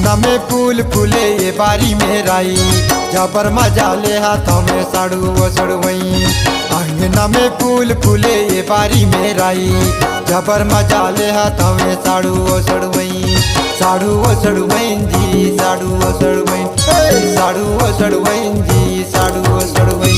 अंगना में फूल फूले ये बारी में राई, जबर मजा ले हाथों में साड़ू वो सड़वई। अंगना में फूल फूले ये बारी में राई, जबर मजा ले हाथों में साड़ू वो सड़वई। साड़ू वो सड़वईन जी, साड़ू वो सड़वईन, साड़ू वो सड़वईन जी, साड़ू वो सड़वईन।